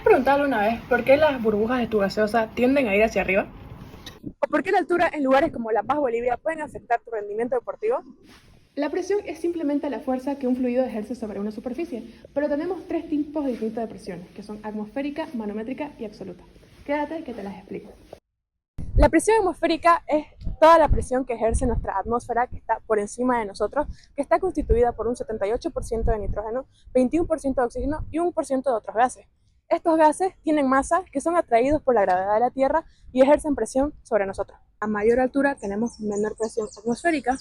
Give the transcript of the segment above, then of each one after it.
preguntado alguna vez por qué las burbujas de tu gaseosa tienden a ir hacia arriba? ¿O por qué la altura en lugares como La Paz, Bolivia pueden afectar tu rendimiento deportivo? La presión es simplemente la fuerza que un fluido ejerce sobre una superficie, pero tenemos tres tipos distintos de presión, que son atmosférica, manométrica y absoluta. Quédate que te las explico. La presión atmosférica es toda la presión que ejerce nuestra atmósfera que está por encima de nosotros, que está constituida por un 78% de nitrógeno, 21% de oxígeno y 1% de otros gases. Estos gases tienen masa que son atraídos por la gravedad de la Tierra y ejercen presión sobre nosotros. A mayor altura tenemos menor presión atmosférica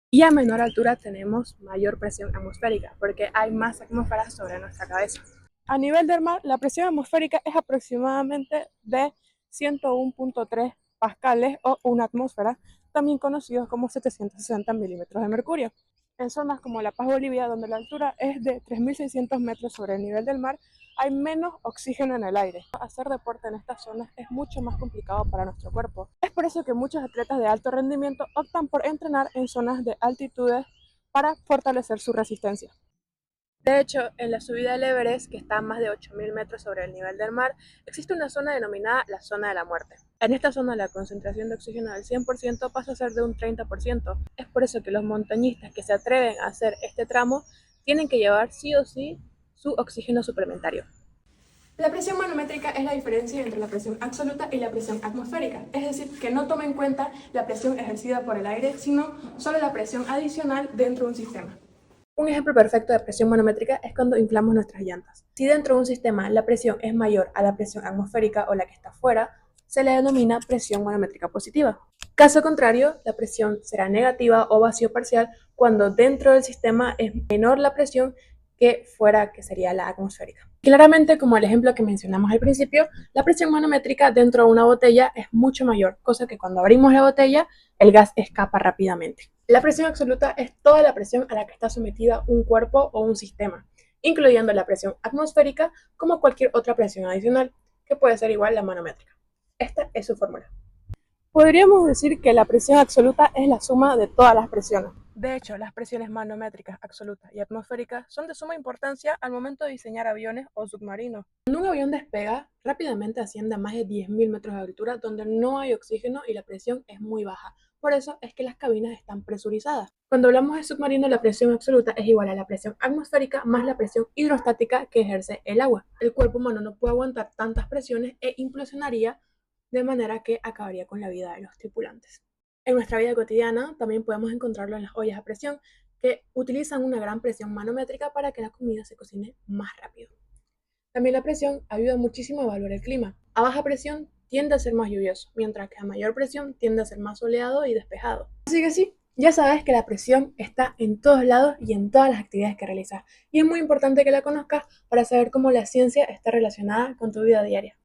y a menor altura tenemos mayor presión atmosférica porque hay más atmósfera sobre nuestra cabeza. A nivel del mar, la presión atmosférica es aproximadamente de 101.3 pascales o una atmósfera, también conocidos como 760 milímetros de mercurio. En zonas como La Paz, Bolivia, donde la altura es de 3.600 metros sobre el nivel del mar, hay menos oxígeno en el aire. Hacer deporte en estas zonas es mucho más complicado para nuestro cuerpo. Es por eso que muchos atletas de alto rendimiento optan por entrenar en zonas de altitudes para fortalecer su resistencia. De hecho, en la subida del Everest, que está a más de 8.000 metros sobre el nivel del mar, existe una zona denominada la zona de la muerte. En esta zona la concentración de oxígeno del 100% pasa a ser de un 30%. Es por eso que los montañistas que se atreven a hacer este tramo tienen que llevar sí o sí su oxígeno suplementario. La presión manométrica es la diferencia entre la presión absoluta y la presión atmosférica, es decir, que no toma en cuenta la presión ejercida por el aire, sino solo la presión adicional dentro de un sistema. Un ejemplo perfecto de presión manométrica es cuando inflamos nuestras llantas. Si dentro de un sistema la presión es mayor a la presión atmosférica o la que está fuera, se le denomina presión manométrica positiva. Caso contrario, la presión será negativa o vacío parcial cuando dentro del sistema es menor la presión que fuera, que sería la atmosférica. Claramente, como el ejemplo que mencionamos al principio, la presión manométrica dentro de una botella es mucho mayor, cosa que cuando abrimos la botella, el gas escapa rápidamente. La presión absoluta es toda la presión a la que está sometida un cuerpo o un sistema, incluyendo la presión atmosférica como cualquier otra presión adicional, que puede ser igual a la manométrica. Esta es su fórmula. Podríamos decir que la presión absoluta es la suma de todas las presiones. De hecho, las presiones manométricas absolutas y atmosféricas son de suma importancia al momento de diseñar aviones o submarinos. Cuando un avión despega, rápidamente asciende a más de 10.000 metros de altura donde no hay oxígeno y la presión es muy baja. Por eso es que las cabinas están presurizadas. Cuando hablamos de submarino, la presión absoluta es igual a la presión atmosférica más la presión hidrostática que ejerce el agua. El cuerpo humano no puede aguantar tantas presiones e implosionaría de manera que acabaría con la vida de los tripulantes. En nuestra vida cotidiana también podemos encontrarlo en las ollas a presión, que utilizan una gran presión manométrica para que la comida se cocine más rápido. También la presión ayuda muchísimo a evaluar el clima. A baja presión tiende a ser más lluvioso, mientras que a mayor presión tiende a ser más soleado y despejado. Así que sí, ya sabes que la presión está en todos lados y en todas las actividades que realizas. Y es muy importante que la conozcas para saber cómo la ciencia está relacionada con tu vida diaria.